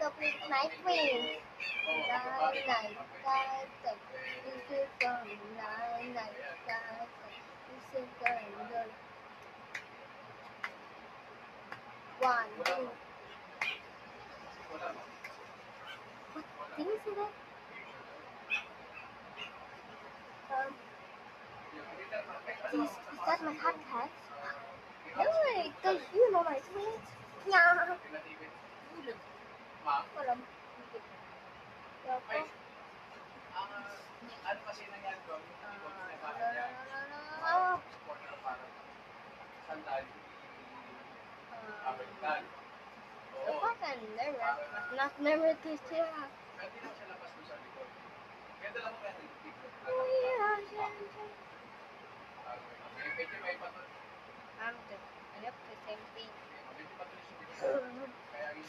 up with my friends. Night, night, night, night. This is going night, night, night. This is going good. One, two. What? Did you see that? Is that my podcast? No, because you know my twins. Yeah. Walang. Yoko. Ano kasi nangyari doon? Ah, Sandali. What happened? Not never to siya. Pwede lang siya labas doon sa likod. Ganda lang mo kaya nag-picture. Oh yeah, yeah. Medyo may patol. I'm just, I have the same thing. Medyo patuloy siya. Kaya yung